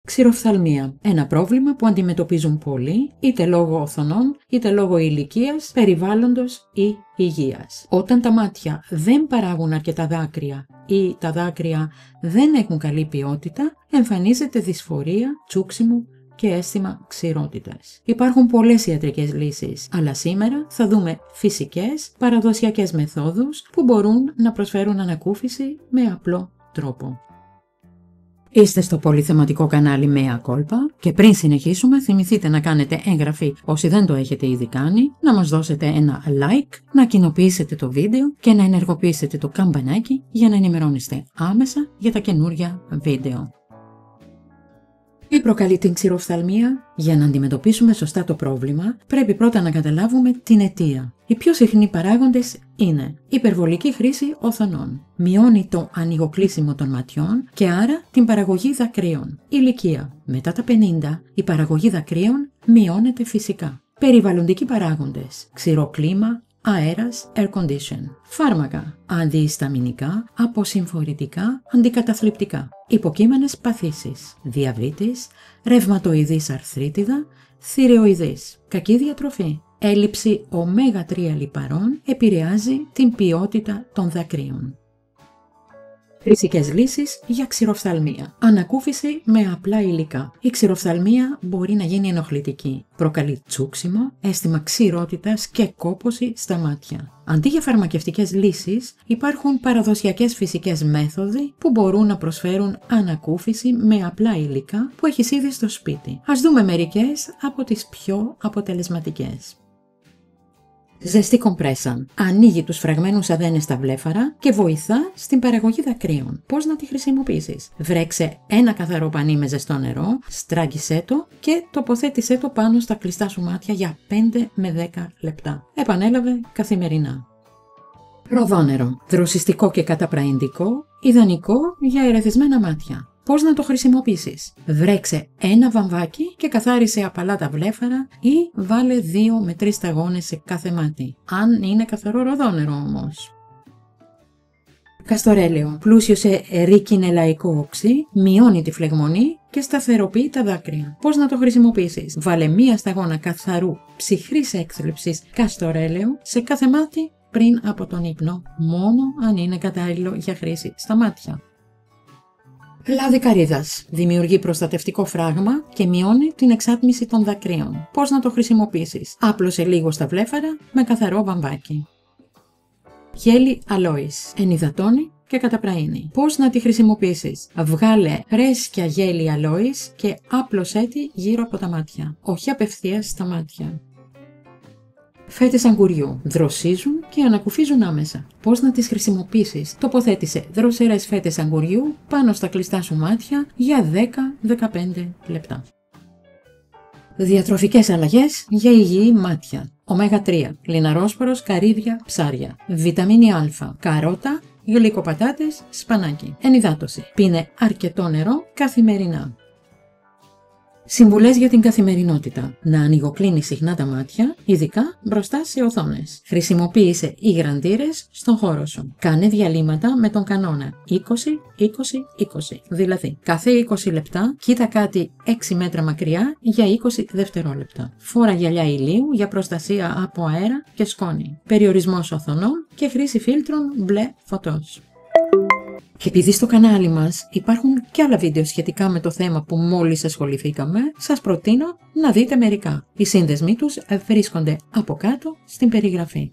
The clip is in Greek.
Ξηροφθαλμία. Ένα πρόβλημα που αντιμετωπίζουν πολλοί, είτε λόγω οθονών, είτε λόγω ηλικίας, περιβάλλοντος ή υγείας. Όταν τα μάτια δεν παράγουν αρκετά δάκρυα ή τα δάκρυα δεν έχουν καλή ποιότητα, εμφανίζεται δυσφορία, τσούξιμο και αίσθημα ξηρότητας. Υπάρχουν πολλές ιατρικές λύσεις, αλλά σήμερα θα δούμε φυσικές, παραδοσιακές μεθόδους που μπορούν να προσφέρουν ανακούφιση με απλό τρόπο. Είστε στο πολυθεματικό κανάλι Mea Culpa και πριν συνεχίσουμε θυμηθείτε να κάνετε εγγραφή όσοι δεν το έχετε ήδη κάνει, να μας δώσετε ένα like, να κοινοποιήσετε το βίντεο και να ενεργοποιήσετε το καμπανάκι για να ενημερώνεστε άμεσα για τα καινούργια βίντεο. Τι προκαλεί την ξηροφθαλμία? Για να αντιμετωπίσουμε σωστά το πρόβλημα, πρέπει πρώτα να καταλάβουμε την αιτία. Οι πιο συχνοί παράγοντες είναι υπερβολική χρήση οθονών, μειώνει το ανοιγοκλείσιμο των ματιών και άρα την παραγωγή δακρύων. Ηλικία. Μετά τα 50, η παραγωγή δακρύων μειώνεται φυσικά. Περιβαλλοντικοί παράγοντες, ξηρό κλίμα, αέρας, air condition. Φάρμακα, αντιισταμινικά, αποσυμφορητικά, αντικαταθλιπτικά. Υποκείμενες παθήσεις, διαβήτης, ρευματοειδής αρθρίτιδα, θηρεοειδής. Κακή διατροφή. Έλλειψη ω3 λιπαρών επηρεάζει την ποιότητα των δακρύων. Φυσικές λύσεις για ξηροφθαλμία. Ανακούφιση με απλά υλικά. Η ξηροφθαλμία μπορεί να γίνει ενοχλητική. Προκαλεί τσούξιμο, αίσθημα ξηρότητας και κόπωση στα μάτια. Αντί για φαρμακευτικές λύσεις, υπάρχουν παραδοσιακές φυσικές μέθοδοι που μπορούν να προσφέρουν ανακούφιση με απλά υλικά που έχεις ήδη στο σπίτι. Ας δούμε μερικές από τις πιο αποτελεσματικές. Ζεστή κομπρέσα. Ανοίγει τους φραγμένους αδένες στα βλέφαρα και βοηθά στην παραγωγή δακρύων. Πώς να τη χρησιμοποιήσεις? Βρέξε ένα καθαρό πανί με ζεστό νερό, στράγγισέ το και τοποθέτησέ το πάνω στα κλειστά σου μάτια για 5 με 10 λεπτά. Επανέλαβε καθημερινά. Ροδόνερο. Δροσιστικό και καταπραϊντικό, ιδανικό για ερεθισμένα μάτια. Πώς να το χρησιμοποιήσεις? Βρέξε ένα βαμβάκι και καθάρισε απαλά τα βλέφαρα ή βάλε 2 με 3 σταγόνες σε κάθε μάτι. Αν είναι καθαρό ροδόνερο όμως. Καστορέλαιο. Πλούσιο σε ρικινελαϊκό οξύ, μειώνει τη φλεγμονή και σταθεροποιεί τα δάκρυα. Πώς να το χρησιμοποιήσεις? Βάλε 1 σταγόνα καθαρού ψυχρής έξλειψης καστορέλαιο σε κάθε μάτι πριν από τον ύπνο, μόνο αν είναι κατάλληλο για χρήση στα μάτια. Λάδι καρύδας. Δημιουργεί προστατευτικό φράγμα και μειώνει την εξάτμιση των δακρύων. Πώς να το χρησιμοποιήσεις? Άπλωσε λίγο στα βλέφαρα με καθαρό βαμβάκι. Γέλη αλόης. Ενυδατώνει και καταπραίνει. Πώς να τη χρησιμοποιήσεις? Βγάλε ρέσκια γέλη αλόης και άπλωσέ τη γύρω από τα μάτια. Όχι απευθείας στα μάτια. Φέτες αγκουριού. Δροσίζουν και ανακουφίζουν άμεσα. Πώς να τις χρησιμοποιήσεις? Τοποθέτησε δροσερές φέτες αγκουριού πάνω στα κλειστά σου μάτια για 10-15 λεπτά. Διατροφικές αλλαγές για υγιή μάτια. Ω3, λιναρόσπορος, καρύδια, ψάρια. Βιταμίνη Α, καρότα, γλυκοπατάτες, σπανάκι. Ενυδάτωση. Πίνε αρκετό νερό καθημερινά. Συμβουλές για την καθημερινότητα. Να ανοιγοκλίνεις συχνά τα μάτια, ειδικά μπροστά σε οθόνες. Χρησιμοποίησε υγραντήρες στον χώρο σου. Κάνε διαλύματα με τον κανόνα 20-20-20. Δηλαδή, κάθε 20 λεπτά κοίτα κάτι 6 μέτρα μακριά για 20 δευτερόλεπτα. Φόρα γυαλιά ηλίου για προστασία από αέρα και σκόνη. Περιορισμός οθονών και χρήση φίλτρων μπλε φωτός. Και επειδή στο κανάλι μας υπάρχουν και άλλα βίντεο σχετικά με το θέμα που μόλις ασχοληθήκαμε, σας προτείνω να δείτε μερικά. Οι σύνδεσμοί τους βρίσκονται από κάτω στην περιγραφή.